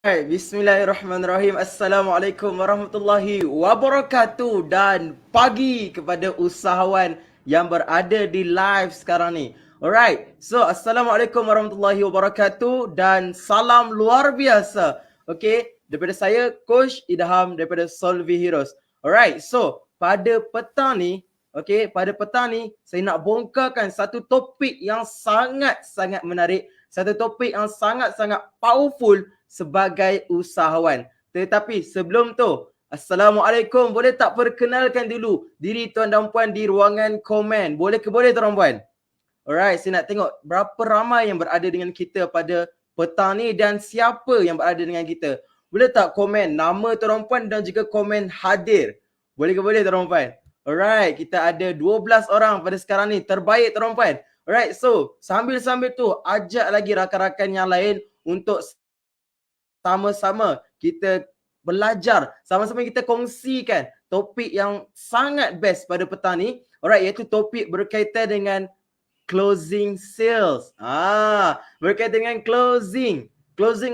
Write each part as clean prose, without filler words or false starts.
Bismillahirrahmanirrahim. Assalamualaikum warahmatullahi wabarakatuh dan pagi kepada usahawan yang berada di live sekarang ni. Alright, so Assalamualaikum warahmatullahi wabarakatuh dan salam luar biasa. Okay, daripada saya Coach Idham daripada Solvi Heroes. Alright, so pada petang ni, saya nak bongkarkan satu topik yang sangat-sangat menarik, satu topik yang sangat-sangat powerful sebagai usahawan. Tetapi sebelum tu, Assalamualaikum. Boleh tak perkenalkan dulu diri tuan dan puan di ruangan komen? Boleh ke boleh tuan dan puan? Alright, saya nak tengok berapa ramai yang berada dengan kita pada petang ni dan siapa yang berada dengan kita. Boleh tak komen nama tuan dan puan dan juga komen hadir? Boleh ke boleh tuan dan puan? Alright, kita ada 12 orang pada sekarang ni. Terbaik tuan dan puan. Alright, so sambil-sambil tu ajak lagi rakan-rakan yang lain untuk sama-sama kita belajar, sama-sama kita kongsikan topik yang sangat best pada petang ni. Alright, iaitu topik berkaitan dengan closing sales. Berkaitan dengan closing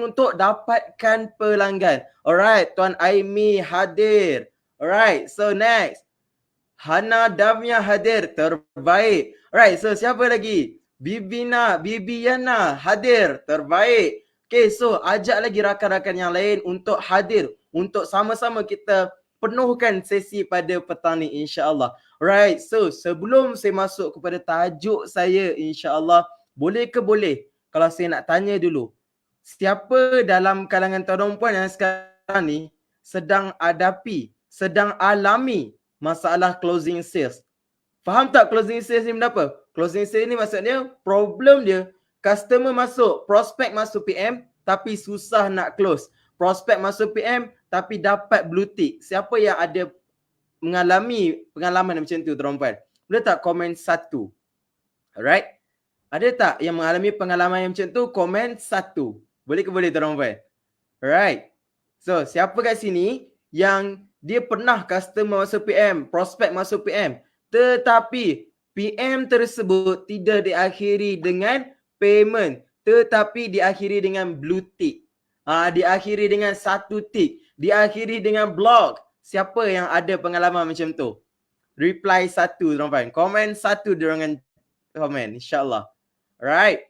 untuk dapatkan pelanggan. Alright, Tuan Aimi hadir. Alright, so next, Hana Damia hadir, terbaik. Alright, so siapa lagi? Bibiana hadir, terbaik. Okay, so ajak lagi rakan-rakan yang lain untuk hadir, untuk sama-sama kita penuhkan sesi pada petang ni insya-Allah. Right, so sebelum saya masuk kepada tajuk saya insya-Allah, boleh kalau saya nak tanya dulu, siapa dalam kalangan tuan dan puan yang sekarang ni sedang alami masalah closing sales? Faham tak closing sales ni benda apa? Closing sales ni maksudnya problem dia, customer masuk, prospek masuk PM tapi susah nak close. Prospek masuk PM tapi dapat blue tick. Siapa yang ada mengalami pengalaman macam tu tuan-tuan? Boleh tak komen satu? Alright? Ada tak yang mengalami pengalaman yang macam tu? Komen satu. Boleh ke boleh tuan-tuan? Alright. So, siapa kat sini yang dia pernah customer masuk PM, prospek masuk PM, tetapi PM tersebut tidak diakhiri dengan payment, tetapi diakhiri dengan blue tick. Diakhiri dengan satu tick, diakhiri dengan block. Siapa yang ada pengalaman macam tu? Reply satu tuan-tuan. Komen satu di ruangan komen, insya-Allah. Alright.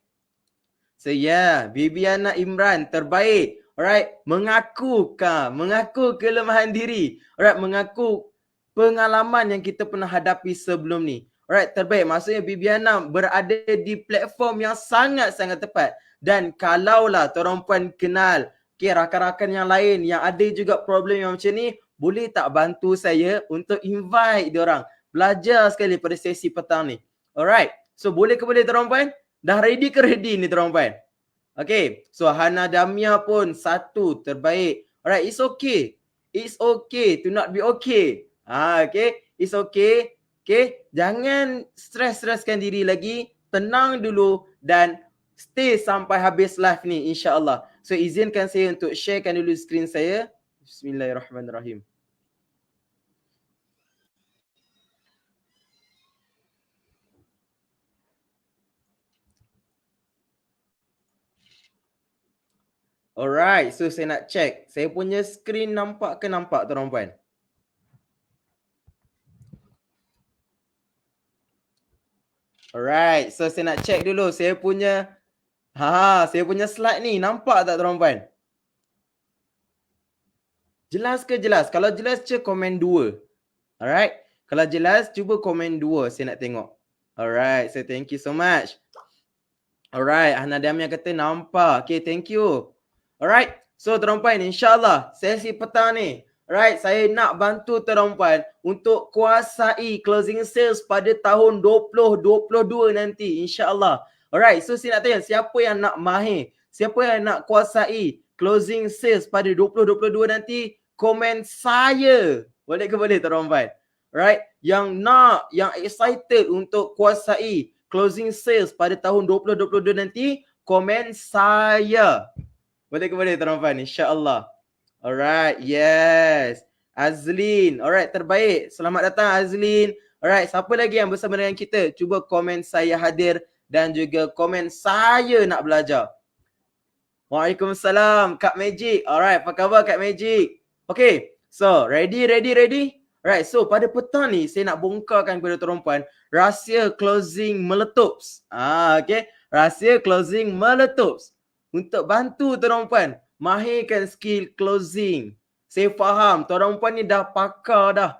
So yeah, Bibiana Imran terbaik. Alright, mengaku kelemahan diri. Alright, mengaku pengalaman yang kita pernah hadapi sebelum ni. Alright, terbaik. Maksudnya Bibiana berada di platform yang sangat-sangat tepat. Dan kalaulah tuan puan kenal rakan-rakan yang lain yang ada juga problem yang macam ni, boleh tak bantu saya untuk invite diorang belajar sekali pada sesi petang ni. Alright, so boleh ke boleh tuan puan? Dah ready ke ready ni tuan puan? Okay, so Hana Damia pun satu, terbaik. Alright, it's okay. It's okay to not be okay. Okay, it's okay. Okay, jangan stres-streskan diri lagi. Tenang dulu dan stay sampai habis live ni insya-Allah. So izinkan saya untuk sharekan dulu skrin saya. Bismillahirrahmanirrahim. Alright, so saya nak check. Saya punya skrin nampak ke nampak tuan-tuan? Alright, so saya nak check dulu. Saya punya slide ni nampak tak tuan-tuan? Jelas ke jelas? Kalau jelas, komen 2. Alright, kalau jelas, cuba komen 2. Saya nak tengok. Alright, so thank you so much. Alright, Hana Damia kata nampak. Okay, thank you. Alright, so tuan-tuan, insyaAllah sesi petang ni, alright, saya nak bantu tuan-tuan untuk kuasai closing sales pada tahun 2022 nanti, insyaAllah. Alright, so saya nak tanya, siapa yang nak mahir? Siapa yang nak kuasai closing sales pada 2022 nanti? Komen saya. Boleh ke boleh tuan-tuan? Alright, yang excited untuk kuasai closing sales pada tahun 2022 nanti, komen saya. Boleh ke boleh tuan-tuan? InsyaAllah. Alright, yes. Azlin. Alright, terbaik. Selamat datang Azlin. Alright, siapa lagi yang bersama dengan kita? Cuba komen saya hadir dan juga komen saya nak belajar. Waalaikumsalam, Kak Magic. Alright, apa khabar Kak Magic? Okay, so ready? Right, so pada petang ni saya nak bongkarkan kepada tuan puan rahsia closing meletups. Okay, rahsia closing meletups. Untuk bantu tuan puan mahirkan skill closing. Saya faham tuan puan ni dah pakar dah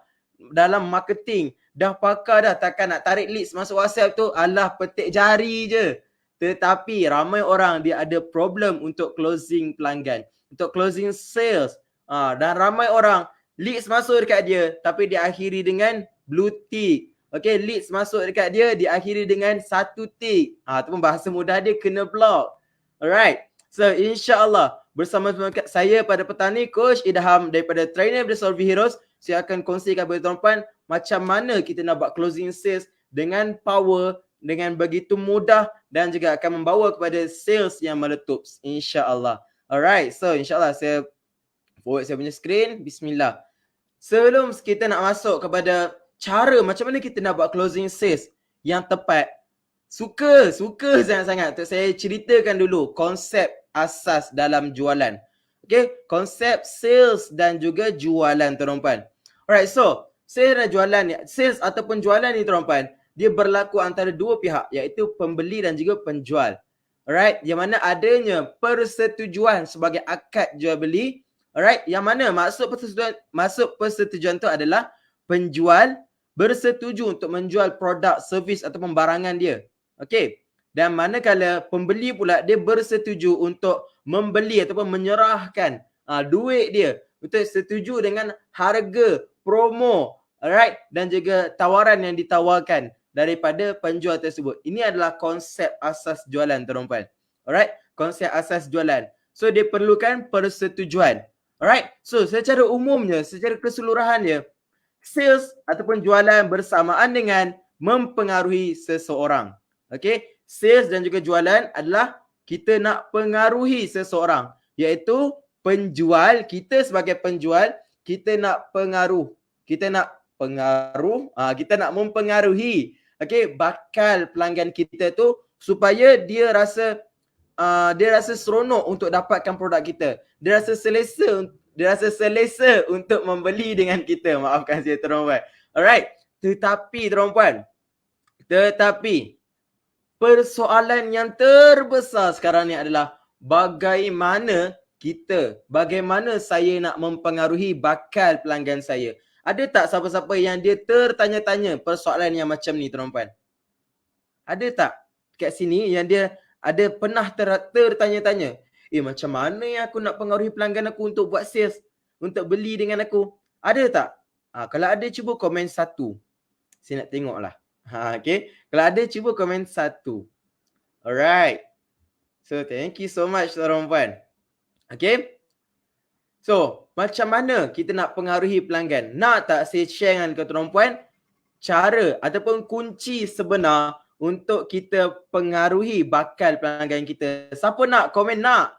dalam marketing. Dah pakar dah, takkan nak tarik leads masuk WhatsApp tu alah petik jari je. Tetapi ramai orang dia ada problem untuk closing pelanggan, untuk closing sales. Dan ramai orang leads masuk dekat dia tapi dia akhiri dengan blue tick. Okay, leads masuk dekat dia diakhiri dengan 1 tick. Ataupun bahasa mudah dia kena block. Alright. So insya-Allah bersama saya pada petang ni Coach Idham daripada Trainer The Solvi Heroes, saya akan kongsikan kepada tuan-tuan macam mana kita nak buat closing sales dengan power, dengan begitu mudah dan juga akan membawa kepada sales yang meletups insya-Allah. Alright, so insya-Allah saya forward saya punya screen. Bismillah. Sebelum kita nak masuk kepada cara macam mana kita nak buat closing sales yang tepat, suka sangat-sangat untuk saya ceritakan dulu konsep asas dalam jualan. Okay, konsep sales dan juga jualan tuan-tuan. Alright, so sales dan jualan ni, sales ataupun jualan ni tuan-tuan, dia berlaku antara dua pihak iaitu pembeli dan juga penjual. Alright, yang mana adanya persetujuan sebagai akad jual beli. Alright, yang mana maksud persetujuan tu adalah penjual bersetuju untuk menjual produk, servis atau pembarangan dia. Okey. Dan manakala pembeli pula dia bersetuju untuk membeli ataupun menyerahkan duit dia, untuk setuju dengan harga promo, alright, dan juga tawaran yang ditawarkan daripada penjual tersebut. Ini adalah konsep asas jualan tuan-tuan. Alright, konsep asas jualan. So dia perlukan persetujuan. Alright, so secara umumnya, secara keseluruhannya, sales ataupun jualan bersamaan dengan mempengaruhi seseorang. Okay, sales dan juga jualan adalah kita nak pengaruhi seseorang, iaitu penjual. Kita sebagai penjual, kita nak pengaruh, kita nak mempengaruhi, okay, bakal pelanggan kita tu supaya dia rasa seronok untuk dapatkan produk kita. Dia rasa selesa untuk membeli dengan kita. Maafkan saya tuan-tuan. Alright. Tetapi tuan-tuan, persoalan yang terbesar sekarang ni adalah bagaimana saya nak mempengaruhi bakal pelanggan saya. Ada tak siapa-siapa yang dia tertanya-tanya persoalan yang macam ni tuan-tuan? Ada tak kat sini yang dia ada pernah tertanya-tanya, macam mana yang aku nak pengaruhi pelanggan aku untuk buat sales, untuk beli dengan aku? Ada tak? Kalau ada cuba komen 1. Saya nak tengok lah. Okay. Kalau ada cuba komen 1. Alright. So thank you so much tuan-tuan. Okay. So macam mana kita nak pengaruhi pelanggan? Nak tak saya share dengan tuan-tuan cara ataupun kunci sebenar untuk kita pengaruhi bakal pelanggan kita? Siapa nak komen nak?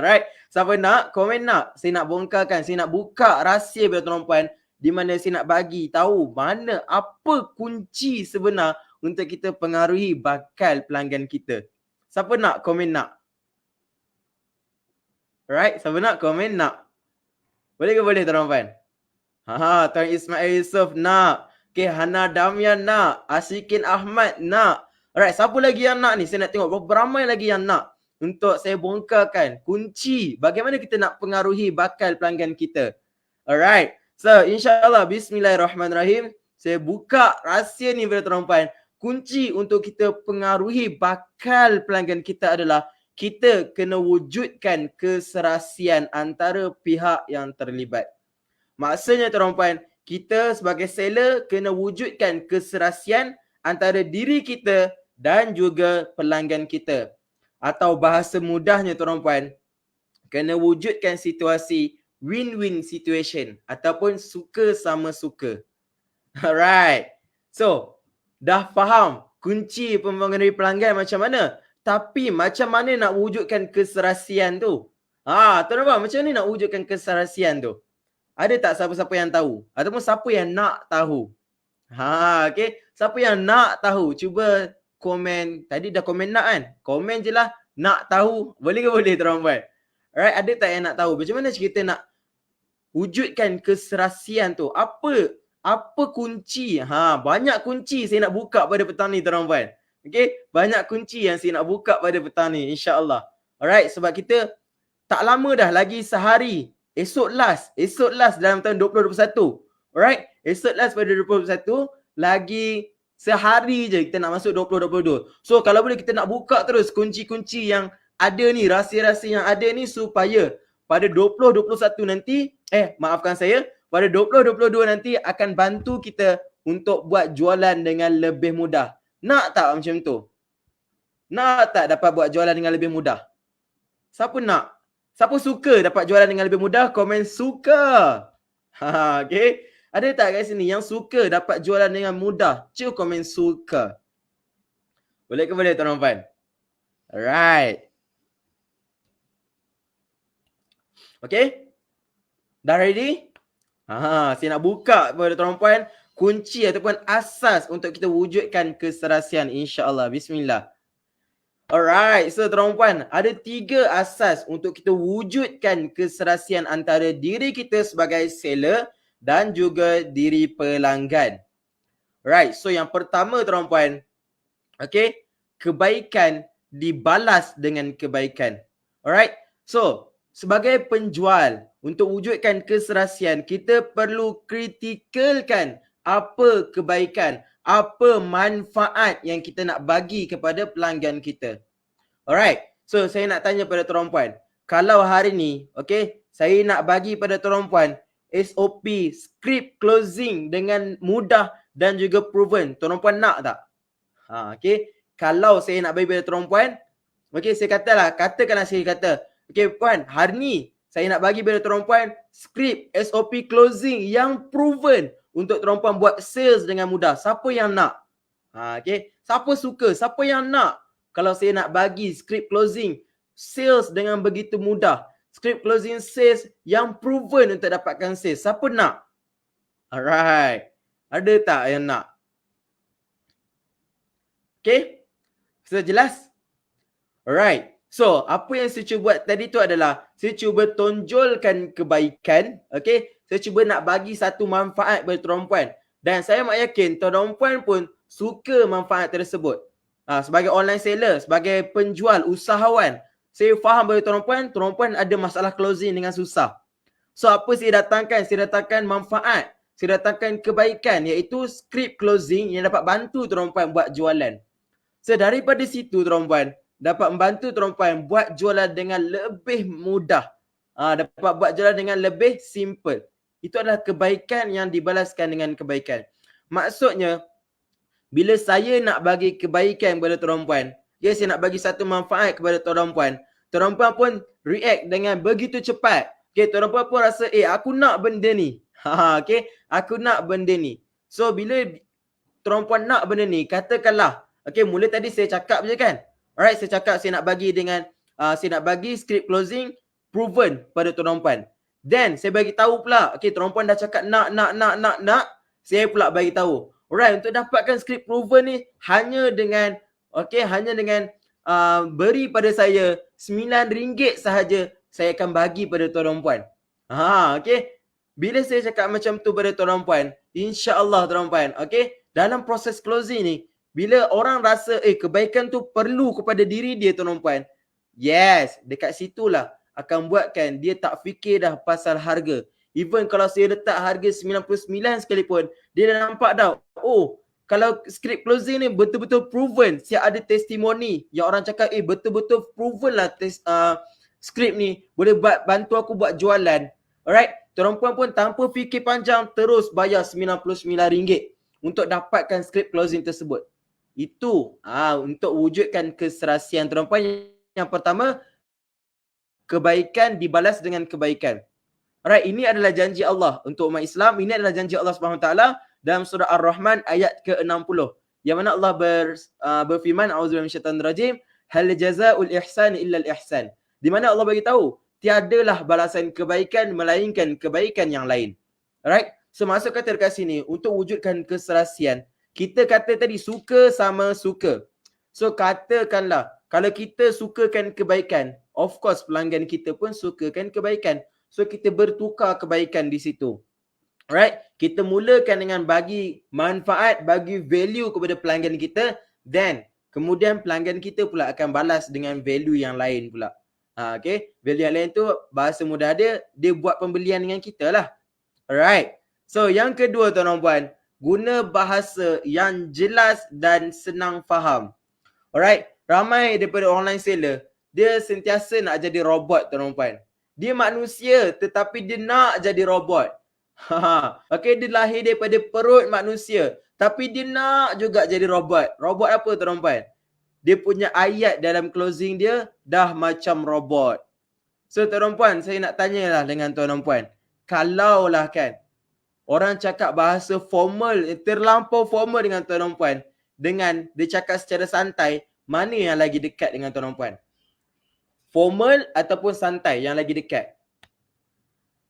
Right. Siapa nak komen nak? Saya nak bongkarkan, saya nak buka rahsia kepada tuan-tuan di mana saya nak bagi tahu apa kunci sebenar untuk kita pengaruhi bakal pelanggan kita. Siapa nak komen nak? Right, siapa nak komen nak? Boleh ke boleh tuan-tuan? Tuan Ismail Yusof nak. Okay, Hana Damian nak. Asyikin Ahmad nak. Alright, siapa lagi yang nak ni? Saya nak tengok berapa ramai lagi yang nak untuk saya bongkarkan kunci bagaimana kita nak pengaruhi bakal pelanggan kita. Alright, so insyaAllah bismillahirrahmanirrahim. Saya buka rahsia ni kepada tuan-tuan. Kunci untuk kita pengaruhi bakal pelanggan kita adalah kita kena wujudkan keserasian antara pihak yang terlibat. Maksudnya tuan-tuan, kita sebagai seller kena wujudkan keserasian antara diri kita dan juga pelanggan kita. Atau bahasa mudahnya tuan-tuan, kena wujudkan situasi win-win situation ataupun suka sama suka. Alright. So, dah faham kunci mempengaruhi pelanggan macam mana? Tapi macam mana nak wujudkan keserasian tu? Tuan-tuan, macam mana nak wujudkan keserasian tu? Ada tak siapa-siapa yang tahu? Ataupun siapa yang nak tahu? Okay. Siapa yang nak tahu? Cuba komen. Tadi dah komen nak kan? Komen je lah. Nak tahu? Boleh ke boleh tuan-puan? Alright, ada tak yang nak tahu? Macam mana kita nak wujudkan keserasian tu? Apa kunci? Banyak kunci saya nak buka pada petang ni tuan-puan. Okay, banyak kunci yang saya nak buka pada petang ni, insya-Allah. Alright, sebab kita tak lama dah, lagi sehari. Esok last dalam tahun 2021. Alright, esok last pada 2021, lagi sehari je kita nak masuk 2022. So kalau boleh kita nak buka terus kunci-kunci yang ada ni, rahsia-rahsia yang ada ni, supaya pada 2021 nanti, maafkan saya, pada 2022 nanti akan bantu kita untuk buat jualan dengan lebih mudah. Nak tak macam tu? Nak tak dapat buat jualan dengan lebih mudah? Siapa nak? Siapa suka dapat jualan dengan lebih mudah? Komen suka. Okay. Ada tak kat sini yang suka dapat jualan dengan mudah? Cuba komen suka. Boleh ke boleh tuan-tuan? Alright. Okay. Dah ready? Saya nak buka kepada tuan-tuan kunci ataupun asas untuk kita wujudkan keserasian, insya-Allah. Bismillah. Alright, so tuan-puan, ada 3 asas untuk kita wujudkan keserasian antara diri kita sebagai seller dan juga diri pelanggan. Alright, so yang pertama tuan-puan, okay, kebaikan dibalas dengan kebaikan. Alright, so sebagai penjual, untuk wujudkan keserasian, kita perlu kritikalkan apa kebaikan, apa manfaat yang kita nak bagi kepada pelanggan kita. Alright, so saya nak tanya pada tuan-puan, kalau hari ni, okay, saya nak bagi pada tuan-puan SOP, script closing dengan mudah dan juga proven, tuan-puan nak tak? Okay, kalau saya nak bagi pada tuan-puan, okay, saya katakanlah saya kata, okay puan, hari ni saya nak bagi pada tuan-puan script SOP closing yang proven untuk tuan-puan buat sales dengan mudah. Siapa yang nak? Okay, siapa suka? Siapa yang nak? Kalau saya nak bagi script closing sales dengan begitu mudah, script closing sales yang proven untuk dapatkan sales, siapa nak? Alright, ada tak yang nak? Okay, so jelas? Alright, so apa yang saya cuba buat tadi tu adalah saya cuba tonjolkan kebaikan. Okay, saya cuba nak bagi satu manfaat kepada tuan-puan, dan saya mak yakin tuan-puan pun suka manfaat tersebut. Sebagai online seller, sebagai penjual, usahawan, saya faham bahawa tuan-puan ada masalah closing dengan susah. So apa saya datangkan? Saya datangkan manfaat, saya datangkan kebaikan, iaitu script closing yang dapat bantu tuan-puan buat jualan. So daripada situ tuan-puan, dapat membantu tuan-puan buat jualan dengan lebih mudah, dapat buat jualan dengan lebih simple. Itu adalah kebaikan yang dibalaskan dengan kebaikan. Maksudnya, bila saya nak bagi kebaikan kepada tuan-puan, saya nak bagi satu manfaat kepada tuan-puan, tuan-puan pun react dengan begitu cepat. Okay, tuan-puan pun rasa, aku nak benda ni. Okay, aku nak benda ni. So, bila tuan-puan nak benda ni, katakanlah, okay, mula tadi saya cakap je kan. Alright, saya cakap saya nak bagi dengan, saya nak bagi script closing proven pada tuan-puan. Then, saya bagi tahu pula, okay, tuan-puan dah cakap nak. Saya pula bagi tahu. Alright, untuk dapatkan script proven ni hanya dengan beri pada saya RM9 sahaja, saya akan bagi pada tuan-puan. Okay. Bila saya cakap macam tu pada tuan-puan, insya-Allah tuan-puan, okay, dalam proses closing ni, bila orang rasa kebaikan tu perlu kepada diri dia tuan-puan, yes, dekat situlah akan buatkan dia tak fikir dah pasal harga. Even kalau saya letak harga 99 sekalipun, dia dah nampak dah, kalau script closing ni betul-betul proven, siap ada testimoni yang orang cakap betul-betul proven lah script ni boleh bantu aku buat jualan. Alright, tuan-puan pun tanpa fikir panjang terus bayar RM99 untuk dapatkan script closing tersebut. Itu untuk wujudkan keserasian tuan-puan. Yang pertama, kebaikan dibalas dengan kebaikan. Alright, ini adalah janji Allah untuk umat Islam. Ini adalah janji Allah SWT dalam surah Ar-Rahman ayat ke-60. Yang mana Allah berfirman, A'udzubillahi minasyaitanir rajim, hal jazaa'ul ihsan illa al-ihsan. Di mana Allah bagi tahu, tiadalah balasan kebaikan melainkan kebaikan yang lain. Alright? So maksud kata dekat sini, untuk wujudkan keserasian, kita kata tadi suka sama suka. So katakanlah kalau kita sukakan kebaikan, of course pelanggan kita pun sukakan kebaikan. So kita bertukar kebaikan di situ. Alright, kita mulakan dengan bagi manfaat, bagi value kepada pelanggan kita, then kemudian pelanggan kita pula akan balas dengan value yang lain pula. Okay, value yang lain tu bahasa mudah dia buat pembelian dengan kita lah. Alright, so yang kedua tuan-tuan puan, guna bahasa yang jelas dan senang faham. Alright, ramai daripada online seller, dia sentiasa nak jadi robot tuan-tuan puan. Dia manusia tetapi dia nak jadi robot. Okay, dia lahir daripada perut manusia, tapi dia nak juga jadi robot. Robot apa tuan-tuan puan? Dia punya ayat dalam closing dia dah macam robot. So tuan-tuan puan, saya nak tanyalah dengan tuan-tuan puan. Kalaulah kan orang cakap bahasa formal, terlampau formal dengan tuan-tuan puan, dengan dia cakap secara santai, mana yang lagi dekat dengan tuan-tuan puan? Formal ataupun santai yang lagi dekat?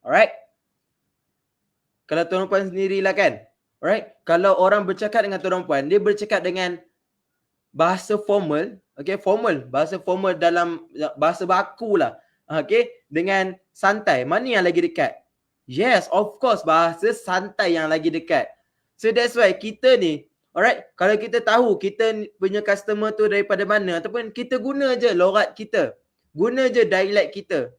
Alright? Kalau tuan-tuan puan sendirilah kan. Alright? Kalau orang bercakap dengan tuan-tuan puan, dia bercakap dengan bahasa formal, okay, formal, bahasa formal dalam bahasa baku lah. Okay, dengan santai, mana yang lagi dekat? Yes, of course, bahasa santai yang lagi dekat. So that's why kita ni, alright, kalau kita tahu kita punya customer tu daripada mana, ataupun kita guna je logat kita, guna je dialect kita.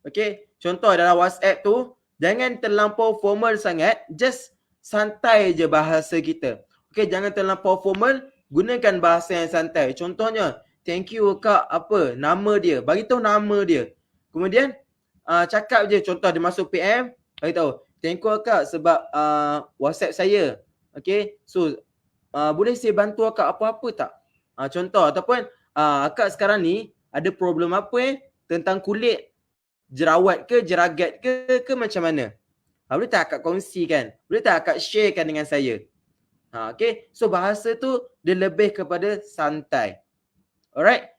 Okay, contoh dalam WhatsApp tu, jangan terlampau formal sangat, just santai je bahasa kita. Okay, jangan terlampau formal, gunakan bahasa yang santai. Contohnya, thank you kak, apa, nama dia, bagi tahu nama dia. Kemudian, cakap je, contoh dia masuk PM, bagi tahu, thank you kak sebab WhatsApp saya. Okay, so, boleh saya bantu akak apa-apa tak? Contoh, ataupun, akak sekarang ni, ada problem apa tentang kulit, jerawat ke, jeragat ke macam mana? Boleh tak akak kongsikan? Boleh tak akak sharekan dengan saya? Okay, so bahasa tu dia lebih kepada santai. Alright?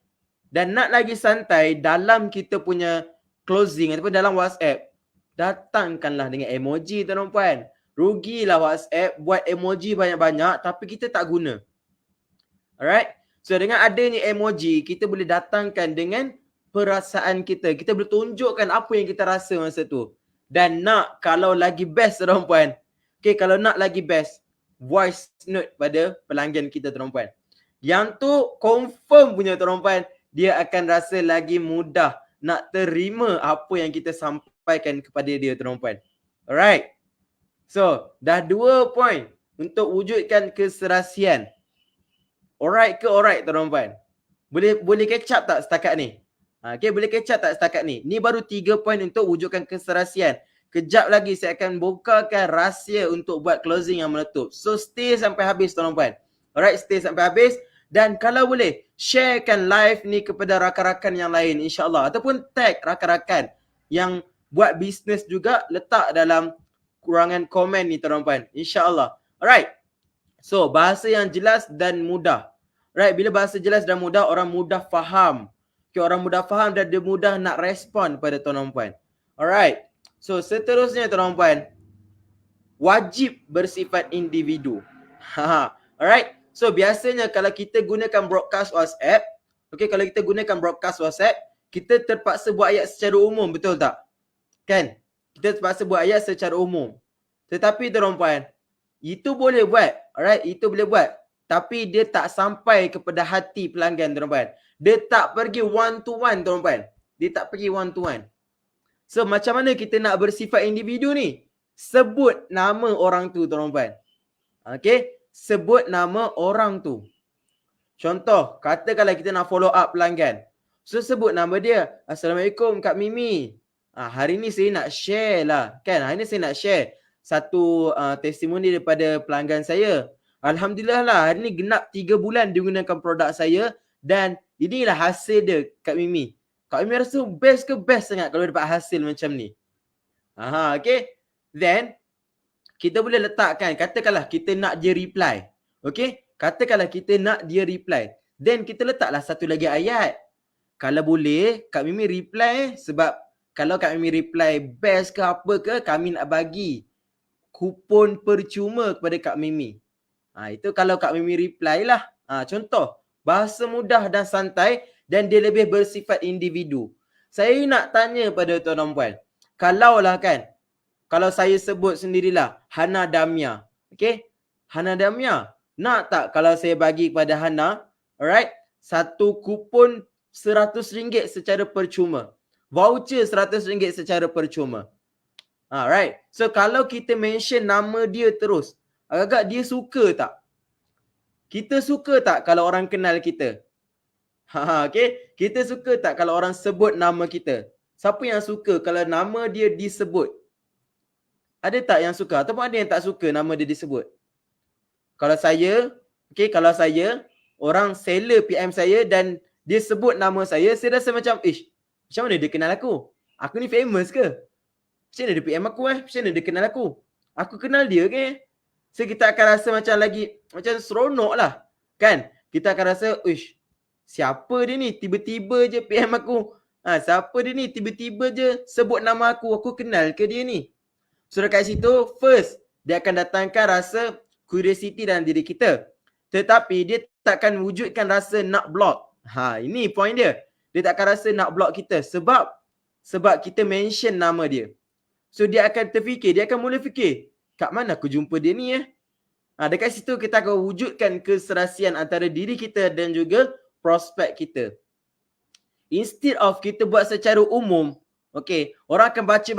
Dan nak lagi santai dalam kita punya closing ataupun dalam WhatsApp, datangkanlah dengan emoji tuan-tuan puan. Rugilah WhatsApp buat emoji banyak-banyak tapi kita tak guna. Alright? So dengan adanya emoji, kita boleh datangkan dengan perasaan kita. Kita boleh tunjukkan apa yang kita rasa masa tu. Dan nak kalau lagi best tuan-tuan puan. Okay, kalau nak lagi best, voice note pada pelanggan kita tuan-tuan puan. Yang tu confirm punya tuan-tuan puan, dia akan rasa lagi mudah nak terima apa yang kita sampaikan kepada dia tuan-tuan puan. Alright. So, dah 2 point untuk wujudkan keserasian. Alright ke alright tuan-tuan puan? Boleh catch up tak setakat ni? Okay, boleh catch up tak setakat ni? Ni baru 3 point untuk wujudkan keserasian. Kejap lagi saya akan bukakan rahsia untuk buat closing yang meletup. So stay sampai habis tuan-tuan puan. Alright, stay sampai habis. Dan kalau boleh, sharekan live ni kepada rakan-rakan yang lain insyaAllah. Ataupun tag rakan-rakan yang buat bisnes juga, letak dalam kurangan komen ni tuan-tuan puan. InsyaAllah. Alright. So bahasa yang jelas dan mudah. Right, bila bahasa jelas dan mudah, orang mudah faham. Okay, orang mudah faham dan dia mudah nak respon pada tuan-tuan puan. Alright. So seterusnya tuan-tuan puan, wajib bersifat individu. Alright. So biasanya kalau kita gunakan broadcast WhatsApp, okay, kalau kita gunakan broadcast WhatsApp, kita terpaksa buat ayat secara umum, betul tak? Kan? Kita terpaksa buat ayat secara umum. Tetapi tuan-tuan puan, itu boleh buat. Alright, itu boleh buat. Tapi dia tak sampai kepada hati pelanggan tuan-tuan. Dia tak pergi one to one tuan-tuan. Dia tak pergi one to one. So macam mana kita nak bersifat individu ni? Sebut nama orang tu tuan-tuan. Okay, sebut nama orang tu. Contoh, katakanlah kita nak follow up pelanggan. So sebut nama dia. Assalamualaikum Kak Mimi. Hari ni saya nak share lah. Kan, hari ni saya nak share satu testimoni daripada pelanggan saya. Alhamdulillah lah, hari ni genap 3 bulan dia gunakan produk saya dan inilah hasil dia Kak Mimi. Kak Mimi rasa best ke best sangat kalau dapat hasil macam ni. Okay. Then, kita boleh letakkan, katakanlah kita nak dia reply. Okay. Katakanlah kita nak dia reply. Then, kita letaklah satu lagi ayat. Kalau boleh, Kak Mimi reply sebab kalau Kak Mimi reply best ke apa ke, kami nak bagi kupon percuma kepada Kak Mimi. Itu kalau Kak Mimi reply lah. Contoh, bahasa mudah dan santai dan dia lebih bersifat individu. Saya nak tanya pada tuan dan puan, kalaulah kan, kalau saya sebut sendirilah Hana Damia, okey? Hana Damia, nak tak kalau saya bagi kepada Hana, alright, satu kupon RM100 secara percuma. Voucher RM100 secara percuma. Alright. So kalau kita mention nama dia terus, agak-agak dia suka tak? Kita suka tak kalau orang kenal kita? Okay. Kita suka tak kalau orang sebut nama kita? Siapa yang suka kalau nama dia disebut? Ada tak yang suka? Ataupun ada yang tak suka nama dia disebut? Kalau saya, okay, kalau saya, orang seller PM saya dan dia sebut nama saya rasa macam, macam mana dia kenal aku? Aku ni famous ke? Macam mana dia PM aku Macam mana dia kenal aku? Aku kenal dia ke? So kita akan rasa macam lagi, macam seronok lah. Kan? Kita akan rasa, siapa dia ni? Tiba-tiba je PM aku. Siapa dia ni? Tiba-tiba je sebut nama aku. Aku kenal ke dia ni? So dekat situ, first, dia akan datangkan rasa curiosity dalam diri kita. Tetapi dia takkan wujudkan rasa nak block. Ini point dia. Dia takkan rasa nak block kita sebab kita mention nama dia. So dia akan terfikir, dia akan mula fikir, kat mana aku jumpa dia ni dekat situ kita akan wujudkan keserasian antara diri kita dan juga prospek kita. Instead of kita buat secara umum, okay, orang akan baca,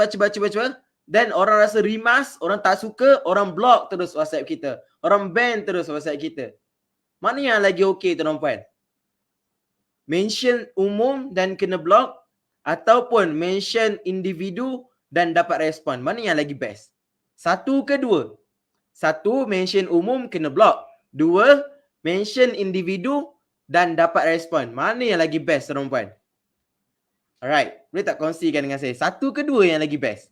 dan orang rasa rimas, orang tak suka, orang block terus WhatsApp kita. Orang ban terus WhatsApp kita. Mana yang lagi okey tuan-tuan puan? Mention umum dan kena block, ataupun mention individu dan dapat respon? Mana yang lagi best? Satu ke dua? Satu, mention umum kena block. Dua, mention individu dan dapat respon. Mana yang lagi best tuan-tuan puan? Alright, boleh tak kongsikan dengan saya? Satu ke dua yang lagi best?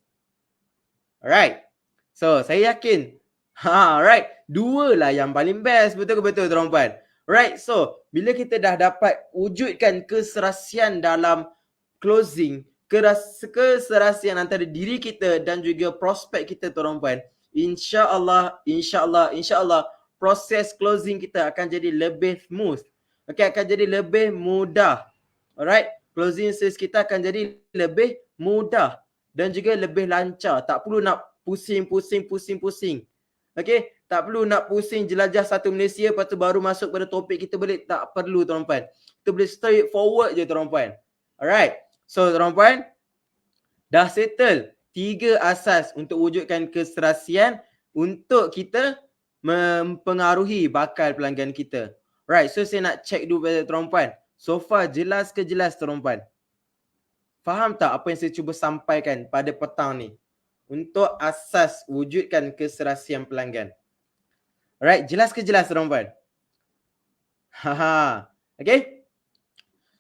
Alright. So, saya yakin. Alright. Dua lah yang paling best. Betul ke betul, tuan puan? Alright. So, bila kita dah dapat wujudkan keserasian dalam closing, keserasian antara diri kita dan juga prospek kita, tuan puan, InsyaAllah, proses closing kita akan jadi lebih smooth. Okay, akan jadi lebih mudah. Alright. Closing sales kita akan jadi lebih mudah dan juga lebih lancar. Tak perlu nak pusing. Okey, tak perlu nak pusing jelajah satu Malaysia lepas tu baru masuk pada topik kita balik. Tak perlu tuan-tuan. Kita boleh straight forward je tuan-tuan. Alright. So tuan-tuan, dah settle 3 asas untuk wujudkan keserasian untuk kita mempengaruhi bakal pelanggan kita. Right, so saya nak check dulu pada tuan-tuan. So far jelas ke jelas tuan-tuan? Faham tak apa yang saya cuba sampaikan pada petang ni? Untuk asas wujudkan keserasian pelanggan. Alright, jelas ke jelas tuan-tuan? Okay?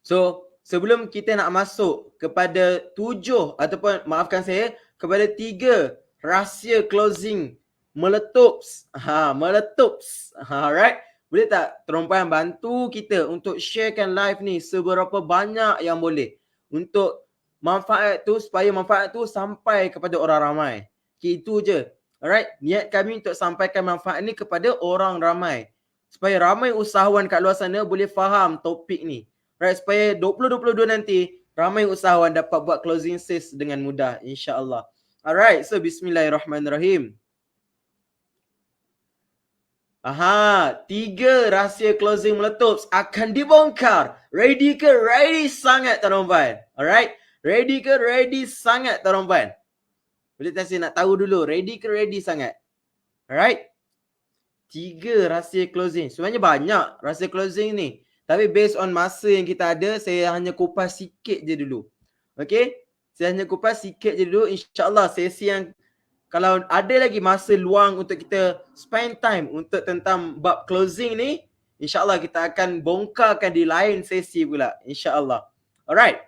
So, sebelum kita nak masuk kepada 7 ataupun maafkan saya, kepada 3 rahsia closing meletups. Meletups. Alright? Boleh tak tuan-tuan bantu kita untuk sharekan live ni seberapa banyak yang boleh untuk manfaat tu, supaya manfaat tu sampai kepada orang ramai. Okay, itu je. Alright, niat kami untuk sampaikan manfaat ni kepada orang ramai. Supaya ramai usahawan kat luar sana boleh faham topik ni. Alright, supaya 2022 nanti ramai usahawan dapat buat closing sales dengan mudah, insya-Allah. Alright, so bismillahirrahmanirrahim. 3 rahsia closing meletup akan dibongkar. Ready ke? Ready sangat tuan-tuan. Alright. Ready ke? Ready sangat tuan-tuan. Boleh tak saya nak tahu dulu. Ready ke? Ready sangat. Alright. 3 rahsia closing. Sebenarnya banyak rahsia closing ni. Tapi based on masa yang kita ada, saya hanya kupas sikit je dulu. Okay. Saya hanya kupas sikit je dulu. InsyaAllah sesi yang kalau ada lagi masa luang untuk kita spend time untuk tentang bab closing ni, insyaAllah kita akan bongkarkan di lain sesi pula. InsyaAllah. Alright.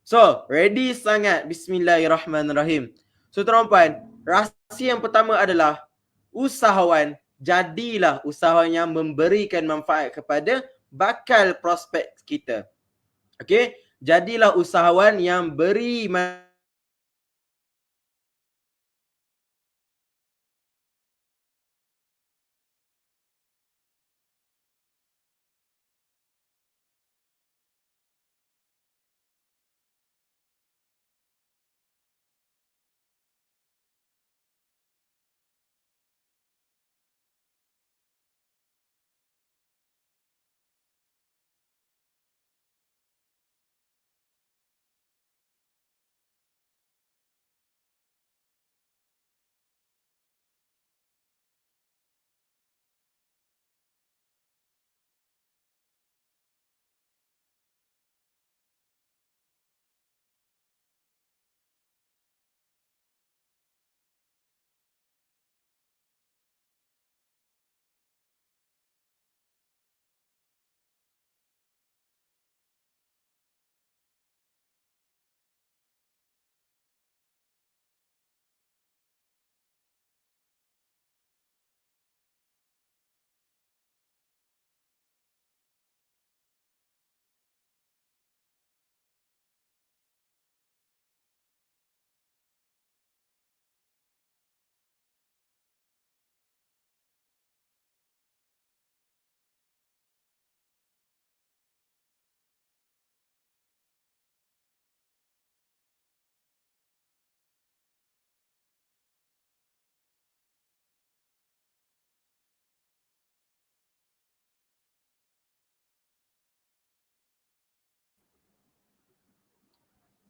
So, ready sangat. Bismillahirrahmanirrahim. So, tuan-tuan, rahsia yang pertama adalah usahawan, jadilah usahawan yang memberikan manfaat kepada bakal prospek kita. Okay. Jadilah usahawan yang beri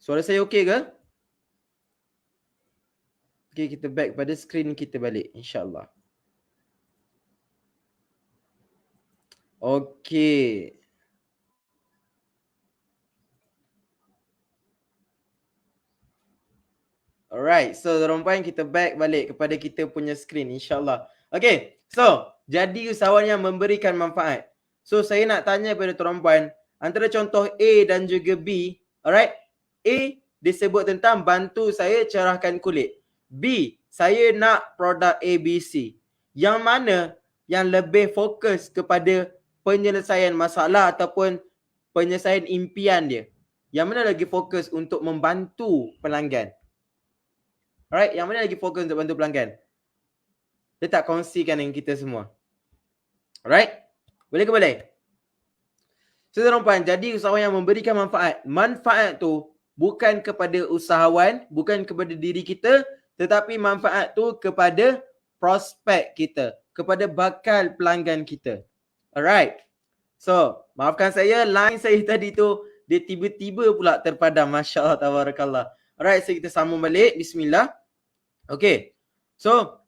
Suara saya okey ke? Okay, kita back pada screen kita balik, insyaAllah. Okay. Alright, so tuan-puan kita back balik kepada kita punya screen, insyaAllah. Okay, so jadi usahawan yang memberikan manfaat. So saya nak tanya kepada tuan-puan, antara contoh A dan juga B, alright, A disebut tentang bantu saya cerahkan kulit. B, saya nak produk ABC. Yang mana yang lebih fokus kepada penyelesaian masalah ataupun penyelesaian impian dia? Yang mana lagi fokus untuk membantu pelanggan? Alright, yang mana lagi fokus untuk bantu pelanggan? Dia tak kongsikan dengan kita semua. Alright? Boleh ke boleh? So, tuan-tuan, jadi usahawan yang memberikan manfaat. Manfaat tu bukan kepada usahawan, bukan kepada diri kita, tetapi manfaat tu kepada prospek kita, kepada bakal pelanggan kita. Alright? So, maafkan saya, line saya tadi tu, dia tiba-tiba pula terpadam. Masya Allah, tabarakallah. Alright, so kita sambung balik. Bismillah. Okay. So,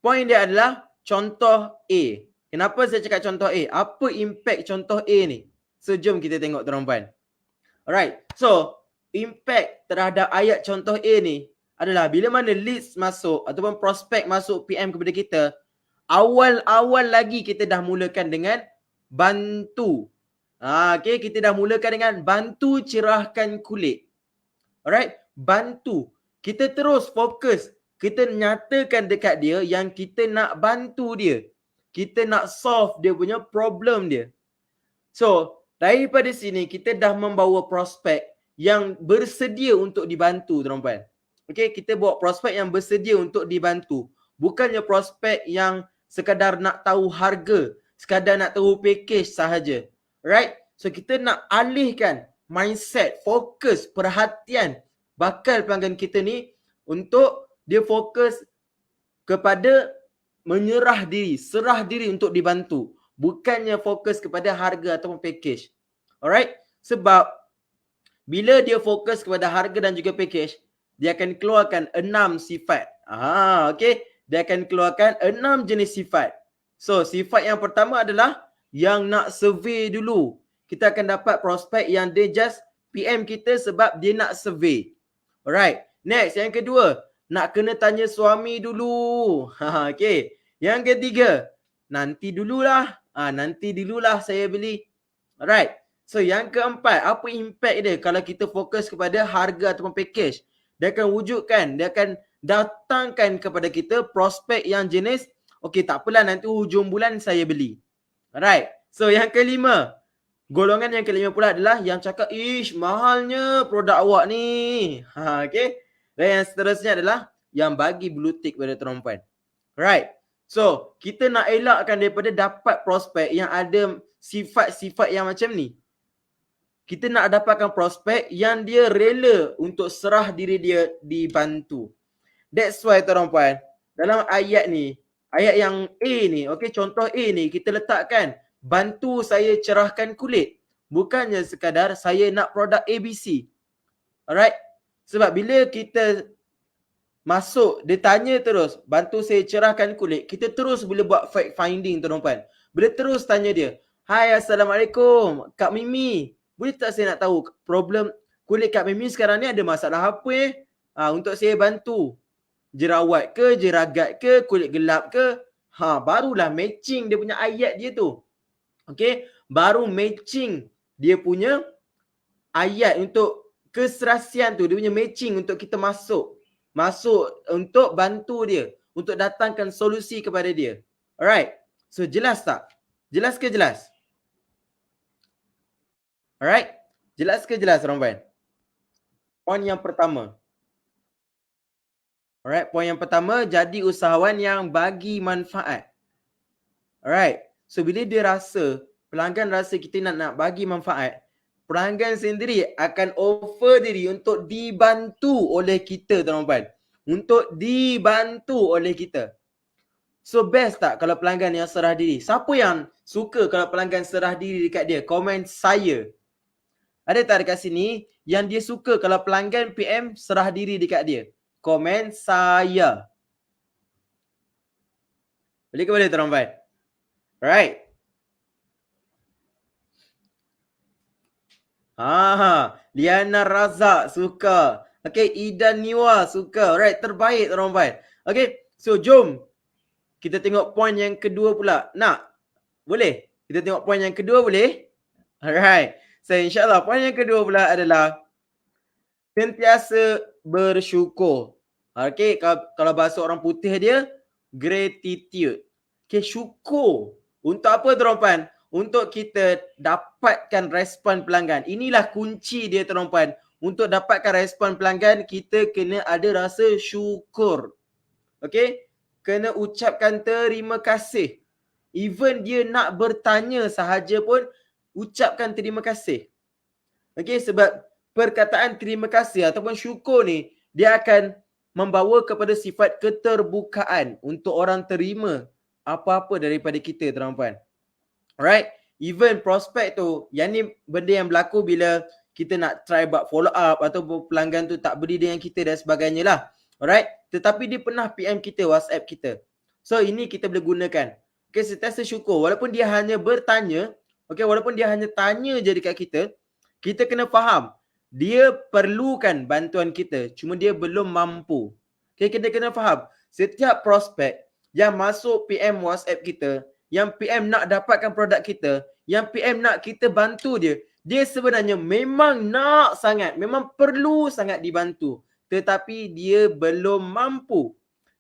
point dia adalah contoh A. Kenapa saya cakap contoh A? Apa impact contoh A ni? So, jom kita tengok tuan-tuan. Alright. So, impact terhadap ayat contoh A ni adalah bila mana leads masuk ataupun prospek masuk PM kepada kita, awal-awal lagi kita dah mulakan dengan bantu. Okay, kita dah mulakan dengan bantu cerahkan kulit. Alright. Bantu. Kita terus fokus. Kita nyatakan dekat dia yang kita nak bantu dia. Kita nak solve dia punya problem dia. So, daripada sini kita dah membawa prospek yang bersedia untuk dibantu, tuan-tuan. Okay, kita bawa prospek yang bersedia untuk dibantu. Bukannya prospek yang sekadar nak tahu harga, sekadar nak tahu package sahaja. Right? So, kita nak alihkan mindset, fokus, perhatian bakal pelanggan kita ni untuk dia fokus kepada menyerah diri, serah diri untuk dibantu. Bukannya fokus kepada harga ataupun package. Alright? Sebab bila dia fokus kepada harga dan juga package, dia akan keluarkan 6 sifat. Okay? Dia akan keluarkan 6 jenis sifat. So, sifat yang pertama adalah yang nak survey dulu. Kita akan dapat prospek yang dia just PM kita sebab dia nak survey. Alright. Next, yang kedua, nak kena tanya suami dulu. Okay. Yang ketiga, nanti dululah. Nanti dululah saya beli. Alright. So, yang keempat, apa impact dia kalau kita fokus kepada harga ataupun package? Dia akan wujudkan, dia akan datangkan kepada kita prospek yang jenis, okay, tak apalah, nanti hujung bulan saya beli. Alright. So, yang kelima, golongan yang kelima pula adalah yang cakap, ish, mahalnya produk awak ni. Okay. Dan yang seterusnya adalah yang bagi blue tick pada tuan-puan. Right. So, kita nak elakkan daripada dapat prospek yang ada sifat-sifat yang macam ni. Kita nak dapatkan prospek yang dia rela untuk serah diri dia dibantu. That's why tuan-puan, dalam ayat ni, ayat yang A ni, okay, contoh A ni, kita letakkan bantu saya cerahkan kulit. Bukannya sekadar saya nak produk ABC. Alright. Sebab bila kita masuk, dia tanya terus, bantu saya cerahkan kulit, kita terus boleh buat fact finding, tuan-tuan. Bila terus tanya dia, hai, Assalamualaikum, Kak Mimi, boleh tak saya nak tahu problem kulit Kak Mimi sekarang ni ada masalah apa untuk saya bantu? Jerawat ke, jeragat ke, kulit gelap ke? Barulah matching dia punya ayat dia tu. Okay, baru matching dia punya ayat untuk keserasian tu, dia punya matching untuk kita masuk untuk bantu dia, untuk datangkan solusi kepada dia. Alright, so jelas tak? Jelas ke jelas? Alright, jelas ke jelas, tuan-tuan? Poin yang pertama. Alright, poin yang pertama, jadi usahawan yang bagi manfaat. Alright, so bila dia rasa, pelanggan rasa kita nak bagi manfaat, pelanggan sendiri akan offer diri untuk dibantu oleh kita, tuan-tuan. Untuk dibantu oleh kita. So best tak kalau pelanggan yang serah diri? Siapa yang suka kalau pelanggan serah diri dekat dia? Komen saya. Ada tak dekat sini yang dia suka kalau pelanggan PM serah diri dekat dia? Komen saya. Boleh ke boleh tuan Puan? Alright. Liana Razak suka. Okay, Ida Niwa suka. Alright, terbaik tuan Puan. Okay, so jom kita tengok poin yang kedua pula. Nak? Boleh? Kita tengok poin yang kedua boleh? Alright. So insyaAllah poin yang kedua pula adalah sentiasa bersyukur. Okay, kalau bahasa orang putih dia, gratitude. Okay, syukur. Untuk apa tuan Puan? Untuk kita dapatkan respon pelanggan. Inilah kunci dia tuan Puan. Untuk dapatkan respon pelanggan, kita kena ada rasa syukur. Okay, kena ucapkan terima kasih. Even dia nak bertanya sahaja pun, ucapkan terima kasih. Okay, sebab perkataan terima kasih ataupun syukur ni, dia akan membawa kepada sifat keterbukaan untuk orang terima apa-apa daripada kita, tuan-tuan. Alright, even prospek tu, yang ni benda yang berlaku bila kita nak try buat follow up ataupun pelanggan tu tak beri dengan kita dan sebagainya lah. Alright, tetapi dia pernah PM kita, WhatsApp kita. So ini kita boleh gunakan. Okay, sentiasa syukur. Walaupun dia hanya bertanya, okay, walaupun dia hanya tanya je dekat kita kena faham dia perlukan bantuan kita, cuma dia belum mampu. Okay, kita kena faham setiap prospek yang masuk PM WhatsApp kita, yang PM nak dapatkan produk kita, yang PM nak kita bantu dia, dia sebenarnya memang nak sangat, memang perlu sangat dibantu, tetapi dia belum mampu.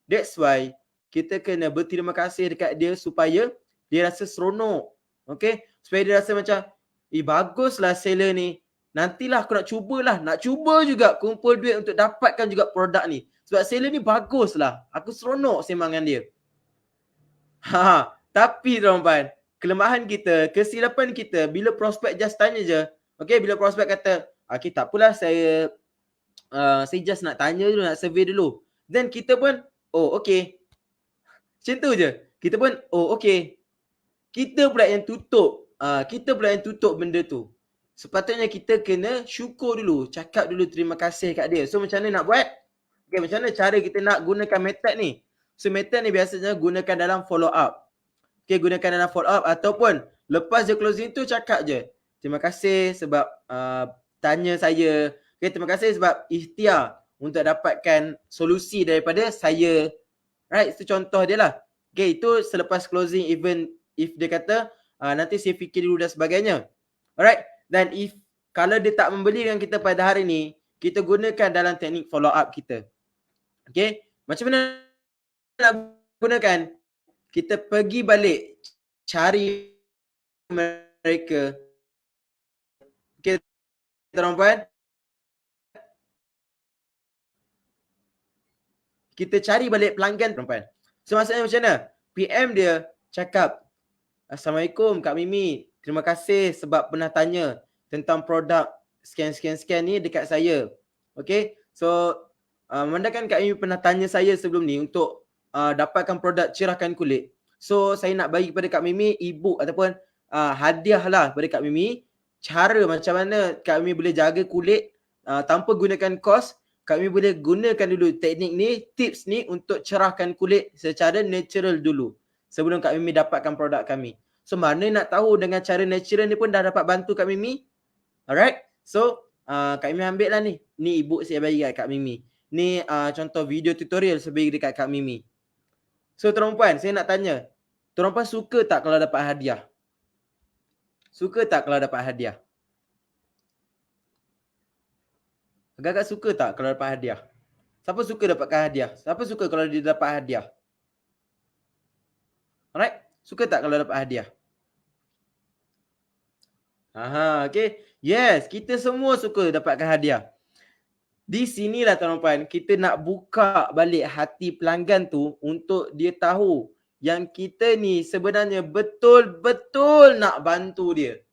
That's why kita kena berterima kasih dekat dia supaya dia rasa seronok. Okay, supaya dia rasa macam, baguslah seller ni. Nantilah aku nak cubalah. Nak cuba juga kumpul duit untuk dapatkan juga produk ni. Sebab seller ni baguslah. Aku seronok sembang dengan dia. Tapi tuan-tuan, kelemahan kita, kesilapan kita, bila prospek just tanya je. Okay, bila prospek kata, okay, tak apalah, saya just nak tanya dulu, nak survey dulu. Then kita pun, oh okay. Macam tu je. Kita pun, oh okay. Kita pula yang tutup. Kita pula yang tutup benda tu. Sepatutnya kita kena syukur dulu. Cakap dulu terima kasih kat dia. So macam mana nak buat? Okay, macam mana cara kita nak gunakan method ni? So method ni biasanya gunakan dalam follow up. Okay, gunakan dalam follow up ataupun lepas je closing tu cakap je. Terima kasih sebab tanya saya. Okay, terima kasih sebab ikhtiar untuk dapatkan solusi daripada saya. Right, itu contoh dia lah. Okay, itu selepas closing event, if dia kata nanti saya fikir dulu dan sebagainya. Alright, dan if kalau dia tak membeli dengan kita pada hari ni, kita gunakan dalam teknik follow up kita. Okay, macam mana nak gunakan? Kita pergi balik cari mereka. Okay, tuan-tuan. Kita cari balik pelanggan, tuan-tuan. So maksudnya macam mana? PM dia cakap, Assalamualaikum Kak Mimi, terima kasih sebab pernah tanya tentang produk scan ni dekat saya. Okay, so memandangkan Kak Mimi pernah tanya saya sebelum ni untuk dapatkan produk cerahkan kulit. So saya nak bagi kepada Kak Mimi e-book ataupun hadiah lah kepada Kak Mimi. Cara macam mana Kak Mimi boleh jaga kulit tanpa gunakan kos. Kak Mimi boleh gunakan dulu teknik ni, tips ni untuk cerahkan kulit secara natural dulu sebelum Kak Mimi dapatkan produk kami. So mana nak tahu dengan cara natural ni pun dah dapat bantu Kak Mimi. Alright. So Kak Mimi ambil lah ni. Ni e-book saya bagi kat Kak Mimi. Ni contoh video tutorial saya bagi dekat Kak Mimi. So tuan-puan, saya nak tanya. Tuan-puan suka tak kalau dapat hadiah? Suka tak kalau dapat hadiah? Agak-agak suka tak kalau dapat hadiah? Siapa suka dapatkan hadiah? Siapa suka kalau dia dapat hadiah? Alright? Suka tak kalau dapat hadiah? Okay. Yes, kita semua suka dapatkan hadiah. Di sinilah tuan-tuan, kita nak buka balik hati pelanggan tu untuk dia tahu yang kita ni sebenarnya betul-betul nak bantu dia.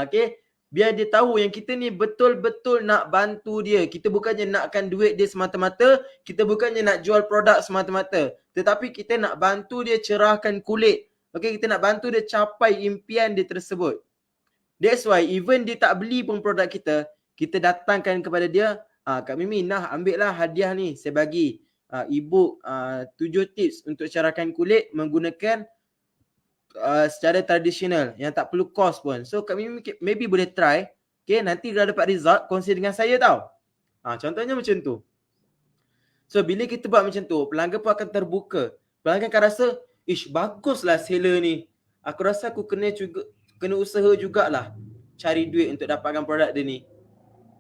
Okay. Biar dia tahu yang kita ni betul-betul nak bantu dia. Kita bukannya nakkan duit dia semata-mata. Kita bukannya nak jual produk semata-mata. Tetapi kita nak bantu dia cerahkan kulit. Okay, kita nak bantu dia capai impian dia tersebut. That's why even dia tak beli pun produk kita, kita datangkan kepada dia, Kak Mimi, nah ambil lah hadiah ni, saya bagi e-book 7 tips untuk carakan kulit menggunakan secara tradisional yang tak perlu kos pun. So Kak Mimi maybe boleh try. Okay, nanti dah dapat result, kongsi dengan saya tau. Contohnya macam tu. So bila kita buat macam tu, pelanggan pun akan terbuka. Pelanggan akan rasa, ish baguslah seller ni. Aku rasa aku kena usaha jugalah cari duit untuk dapatkan produk dia ni.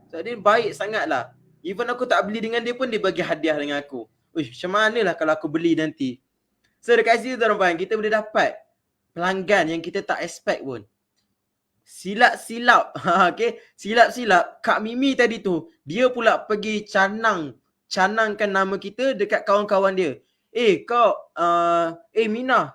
So dia baik sangatlah. Even aku tak beli dengan dia pun dia bagi hadiah dengan aku. Uish, macam manalah kalau aku beli nanti. So dekat situ tuan-tuan, kita boleh dapat pelanggan yang kita tak expect pun. Silap-silap. Okay. Silap-silap. Kak Mimi tadi tu, dia pula pergi canangkan nama kita dekat kawan-kawan dia. Kau, Mina.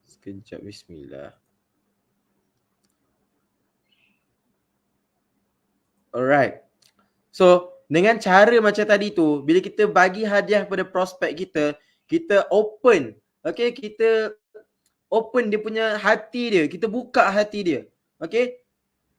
Sekejap, bismillah. Alright. So, dengan cara macam tadi tu, bila kita bagi hadiah kepada prospek kita, kita open. Okay, kita open dia punya hati dia. Kita buka hati dia. Okay.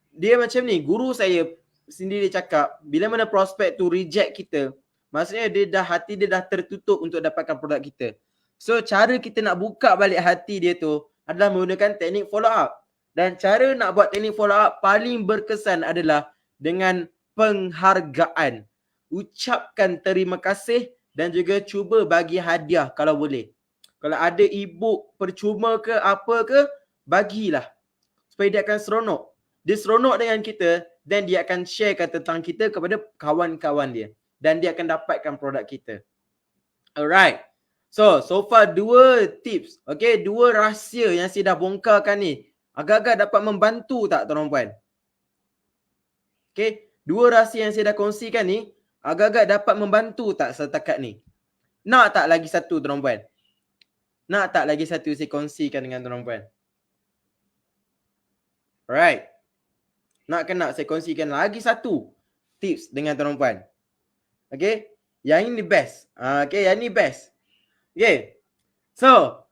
Dia macam ni, guru saya sendiri cakap, bila mana prospek tu reject kita, maksudnya hati dia dah tertutup untuk dapatkan produk kita. So, cara kita nak buka balik hati dia tu adalah menggunakan teknik follow up. Dan cara nak buat teknik follow up paling berkesan adalah dengan penghargaan. Ucapkan terima kasih dan juga cuba bagi hadiah kalau boleh. Kalau ada e-book percuma ke apa ke, bagilah. Supaya dia akan seronok. Dia seronok dengan kita dan dia akan sharekan tentang kita kepada kawan-kawan dia. Dan dia akan dapatkan produk kita. Alright. So far 2 tips. Okay, 2 rahsia yang saya dah bongkarkan ni. Agak-agak dapat membantu tak tuan-tuan? Okay, 2 rahsia yang saya dah kongsikan ni, agak-agak dapat membantu tak setakat ni? Nak tak lagi satu tuan-tuan? Nak tak lagi satu saya kongsikan dengan tuan-tuan? Alright. Nak ke nak saya kongsikan lagi satu tips dengan tuan-tuan? Okay, yang ini best. Okay, yang ini best. Okay, so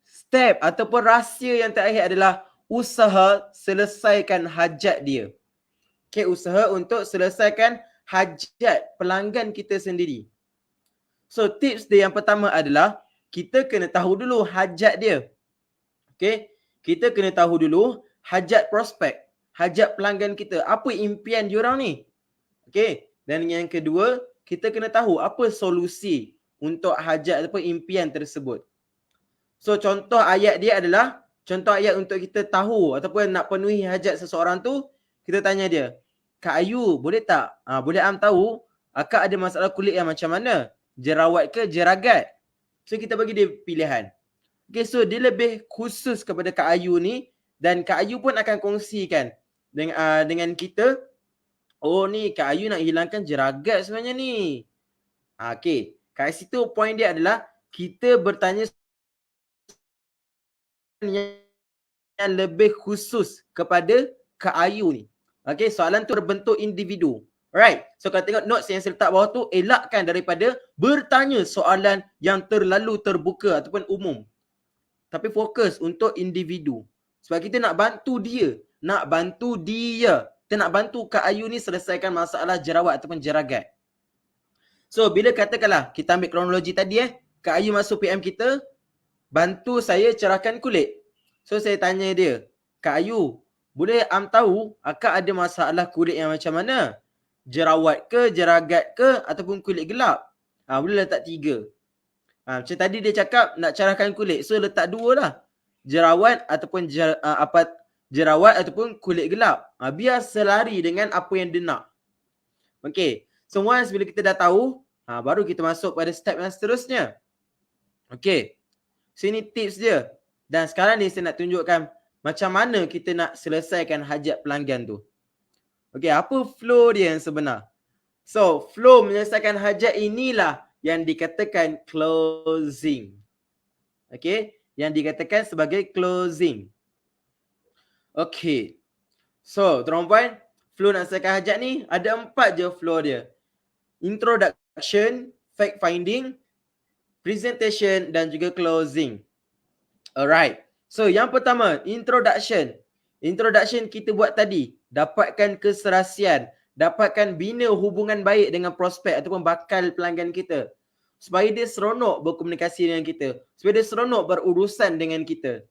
step ataupun rahsia yang terakhir adalah usaha selesaikan hajat dia. Okay, usaha untuk selesaikan hajat pelanggan kita sendiri. So tips dia yang pertama adalah kita kena tahu dulu hajat dia. Okay, kita kena tahu dulu hajat prospek, hajat pelanggan kita. Apa impian diorang ni? Okay, dan yang kedua, kita kena tahu apa solusi untuk hajat ataupun impian tersebut. So contoh ayat dia adalah, contoh ayat untuk kita tahu ataupun nak penuhi hajat seseorang tu, kita tanya dia, Kak Ayu, boleh tak? Boleh tahu, Kak ada masalah kulit yang macam mana? Jerawat ke jeragat? So kita bagi dia pilihan. Okay, so dia lebih khusus kepada Kak Ayu ni dan Kak Ayu pun akan kongsikan dengan kita, oh ni Kak Ayu nak hilangkan jeragat sebenarnya ni. Okay, kat situ point dia adalah kita bertanya yang lebih khusus kepada Kak Ayu ni. Okay, soalan tu berbentuk individu. Alright, so kalau tengok notes yang saya letak bawah tu, elakkan daripada bertanya soalan yang terlalu terbuka ataupun umum. Tapi fokus untuk individu. Sebab kita nak bantu dia. Kita nak bantu Kak Ayu ni selesaikan masalah jerawat ataupun jeragat. So bila katakanlah kita ambil kronologi tadi Kak Ayu masuk PM kita, bantu saya cerahkan kulit. So saya tanya dia, Kak Ayu, boleh tahu akak ada masalah kulit yang macam mana? Jerawat ke, jeragat ke ataupun kulit gelap? Boleh letak 3. Macam tadi dia cakap nak cerahkan kulit. So letak 2 lah. Jerawat ataupun jerawat ataupun kulit gelap. Biar selari dengan apa yang dia nak. Okay. So once bila kita dah tahu, baru kita masuk pada step yang seterusnya. Okay. So ini tips dia. Dan sekarang ni saya nak tunjukkan macam mana kita nak selesaikan hajat pelanggan tu. Okey, apa flow dia yang sebenar? So, flow menyelesaikan hajat inilah yang dikatakan closing. Okey, yang dikatakan sebagai closing. Okey. So, tuan-puan, flow nak selesaikan hajat ni ada 4 je flow dia. Introduction, fact finding, presentation dan juga closing. Alright. So, yang pertama, introduction. Introduction kita buat tadi, dapatkan keserasian, dapatkan bina hubungan baik dengan prospek ataupun bakal pelanggan kita. Supaya dia seronok berkomunikasi dengan kita. Supaya dia seronok berurusan dengan kita.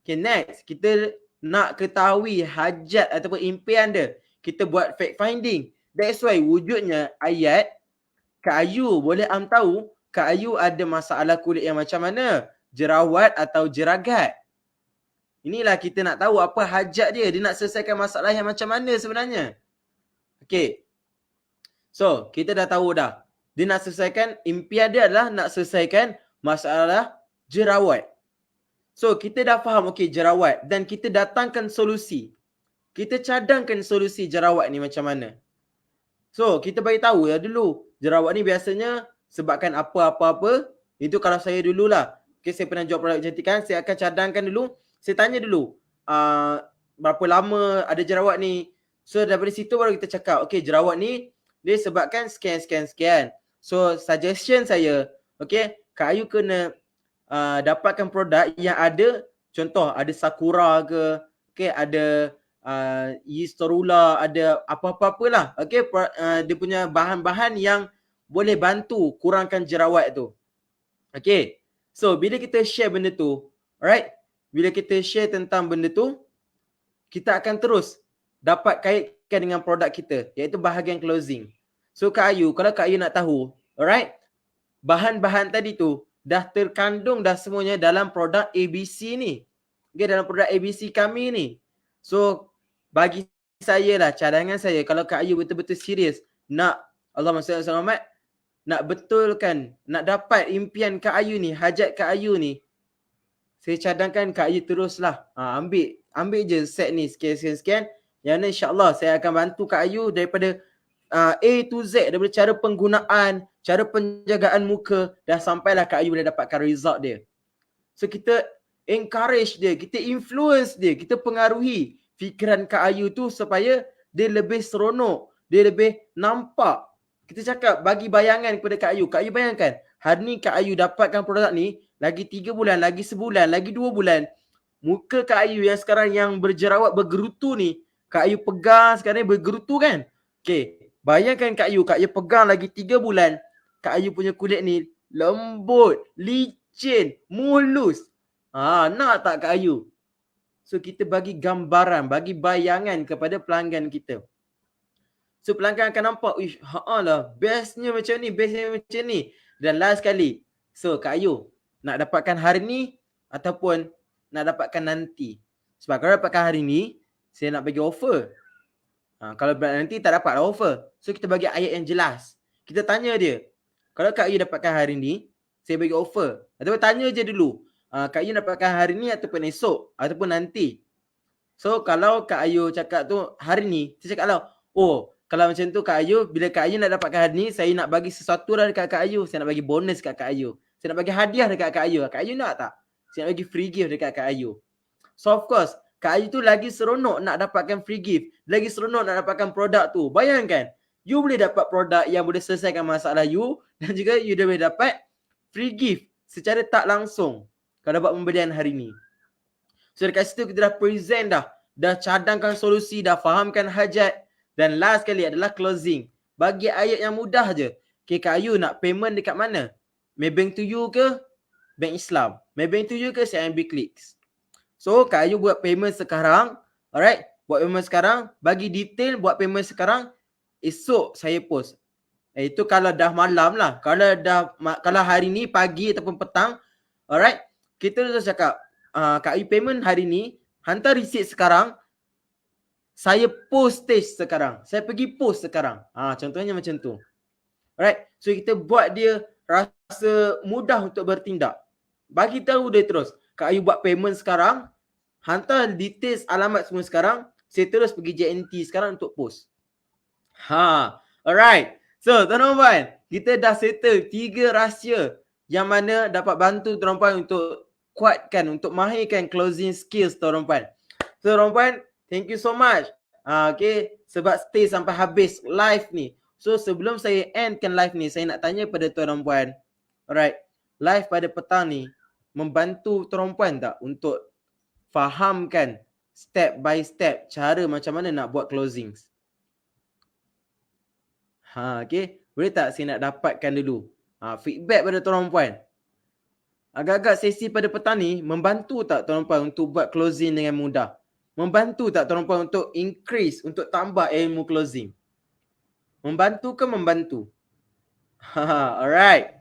Okay, next. Kita nak ketahui hajat ataupun impian dia. Kita buat fact finding. That's why wujudnya ayat Kak Ayu boleh tahu Kak Ayu ada masalah kulit yang macam mana? Jerawat atau jeragat. Inilah kita nak tahu apa hajat dia. Dia nak selesaikan masalah yang macam mana sebenarnya. Okay. So, kita dah tahu dah. Dia nak selesaikan, impian dia adalah nak selesaikan masalah jerawat. So, kita dah faham, okay, jerawat. Dan kita datangkan solusi. Kita cadangkan solusi jerawat ni macam mana. So, kita bagi tahu ya dulu. Jerawat ni biasanya sebabkan apa-apa-apa. Itu kalau saya dululah. Okay, saya pernah jual produk kecantikan. Saya akan cadangkan dulu. Saya tanya dulu. Berapa lama ada jerawat ni. So, daripada situ baru kita cakap. Okay, jerawat ni dia sebabkan sekian. So, suggestion saya. Okay, Kak Ayu kena dapatkan produk yang ada. Contoh, ada Sakura ke. Okay, ada Yeastorula, ada apa-apa-apalah. Okay, dia punya bahan-bahan yang boleh bantu kurangkan jerawat tu. Okay, so bila kita share benda tu, alright, bila kita share tentang benda tu, kita akan terus dapat kaitkan dengan produk kita, iaitu bahagian closing. So Kak Ayu, kalau Kak Ayu nak tahu, alright, bahan-bahan tadi tu dah terkandung dah semuanya dalam produk ABC ni. Okay, dalam produk ABC kami ni. So, bagi saya lah, cadangan saya, kalau Kak Ayu betul-betul serius nak, Allahumma salli ala Muhammad, nak betulkan, nak dapat impian Kak Ayu ni, hajat Kak Ayu ni, saya cadangkan Kak Ayu teruslah ambil je set ni sekian. Yang ni insyaAllah saya akan bantu Kak Ayu daripada A to Z, daripada cara penggunaan, cara penjagaan muka, dah sampailah Kak Ayu boleh dapatkan result dia. So kita encourage dia, kita influence dia, kita pengaruhi fikiran Kak Ayu tu supaya dia lebih seronok, dia lebih nampak. Kita cakap bagi bayangan kepada Kak Ayu. Kak Ayu bayangkan, hari ni Kak Ayu dapatkan produk ni, lagi 3 bulan, lagi sebulan, lagi 2 bulan, muka Kak Ayu yang sekarang yang berjerawat, bergerutu ni, Kak Ayu pegang sekarang ni bergerutu kan? Okay, bayangkan Kak Ayu pegang lagi 3 bulan, Kak Ayu punya kulit ni lembut, licin, mulus. Nak tak Kak Ayu? So kita bagi gambaran, bagi bayangan kepada pelanggan kita. So pelanggan akan nampak, lah, bestnya macam ni. Dan last sekali, so Kak Ayu nak dapatkan hari ni ataupun nak dapatkan nanti. Sebab kalau dapatkan hari ni, saya nak bagi offer. Kalau nanti tak dapat offer. So kita bagi ayat yang jelas. Kita tanya dia, kalau Kak Ayu dapatkan hari ni, saya bagi offer. Ataupun tanya je dulu, Kak Ayu dapatkan hari ni ataupun esok ataupun nanti. So kalau Kak Ayu cakap tu hari ni, saya cakap lah, kalau macam tu Kak Ayu, bila Kak Ayu nak dapatkan hari ni, saya nak bagi sesuatu lah dekat Kak Ayu. Saya nak bagi bonus dekat Kak Ayu. Saya nak bagi hadiah dekat Kak Ayu. Kak Ayu nak tak? Saya nak bagi free gift dekat Kak Ayu. So of course, Kak Ayu tu lagi seronok nak dapatkan free gift. Lagi seronok nak dapatkan produk tu. Bayangkan, you boleh dapat produk yang boleh selesaikan masalah you, dan juga you boleh dapat free gift secara tak langsung kalau dapat pembelian hari ni. So dekat situ kita dah present dah cadangkan solusi, dah fahamkan hajat. Dan last sekali adalah closing. Bagi ayat yang mudah je. Okay, Kak Ayu nak payment dekat mana? Maybank to you ke Bank Islam? Maybank to you ke CIMB Clicks? So Kak Ayu buat payment sekarang. Alright, buat payment sekarang. Bagi detail buat payment sekarang. Esok saya post. Itu kalau dah malam lah. Kalau hari ni pagi ataupun petang. Alright, kita dah cakap, Kak Ayu payment hari ni, hantar receipt sekarang. Saya post stage sekarang. Saya pergi post sekarang. Contohnya macam tu. Alright. So kita buat dia rasa mudah untuk bertindak. Bagi tahu dia terus. Kak Ayu buat payment sekarang, hantar details alamat semua sekarang, saya terus pergi JNT sekarang untuk post. Alright. So, tuan-tuan, kita dah settle 3 rahsia yang mana dapat bantu tuan-tuan untuk kuatkan, untuk mahirkan closing skills tuan-tuan. So, tuan-tuan, thank you so much. Okay, sebab stay sampai habis live ni. So, sebelum saya endkan live ni, saya nak tanya pada tuan-tuan. Alright, live pada petang ni membantu tuan-tuan tak untuk fahamkan step by step cara macam mana nak buat closings? Okay. Boleh tak saya nak dapatkan dulu feedback pada tuan-puan. Agak-agak sesi pada petang ni membantu tak tuan-puan untuk buat closing dengan mudah? Membantu tak tuan-puan untuk increase, untuk tambah ilmu closing? Membantu ke membantu? Alright.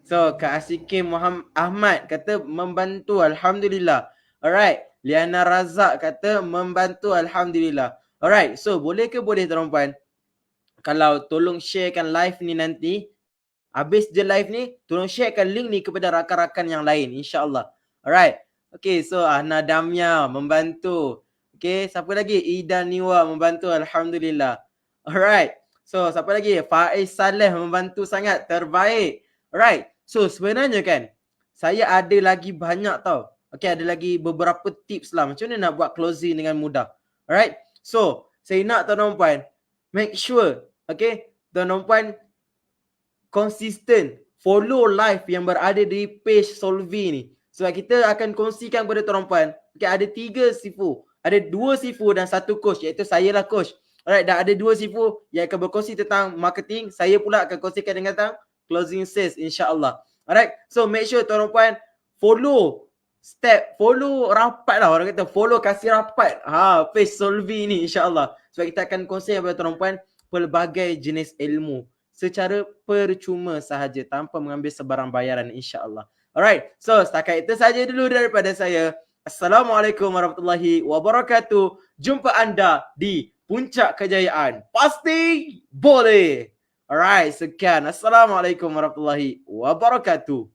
So, Kak Asikim Muhammad Ahmad kata membantu, Alhamdulillah. Alright. Liana Razak kata membantu, Alhamdulillah. Alright. So, boleh ke boleh tuan-puan? Kalau tolong sharekan live ni nanti, habis je live ni, tolong sharekan link ni kepada rakan-rakan yang lain, insyaAllah. Alright. Okay, so Ahna Damia membantu. Okay, siapa lagi? Ida Niwa membantu, Alhamdulillah. Alright. So, siapa lagi? Faiz Saleh membantu sangat, terbaik. Alright. So, sebenarnya kan, saya ada lagi banyak tau. Okay, ada lagi beberapa tips lah. Macam mana nak buat closing dengan mudah. Alright. So, saya nak tuan-tuan, make sure, okay, tuan-tuan konsisten follow live yang berada di page Solvi ni. Sebab kita akan kongsikan kepada tuan-tuan, okay, ada 3 sifu. Ada 2 sifu dan 1 coach, iaitu saya lah coach. Alright, dah ada 2 sifu yang akan berkongsi tentang marketing. Saya pula akan kongsikan tentang closing sales, insyaAllah. Alright, so make sure tuan-tuan follow rapat lah, orang kata follow kasih rapat page Solvi ni, insyaAllah. Sebab kita akan kongsikan kepada tuan-tuan pelbagai jenis ilmu secara percuma sahaja tanpa mengambil sebarang bayaran, insyaAllah. Alright, so setakat itu saja dulu daripada saya. Assalamualaikum warahmatullahi wabarakatuh. Jumpa anda di puncak kejayaan. Pasti boleh. Alright, sekian. Assalamualaikum warahmatullahi wabarakatuh.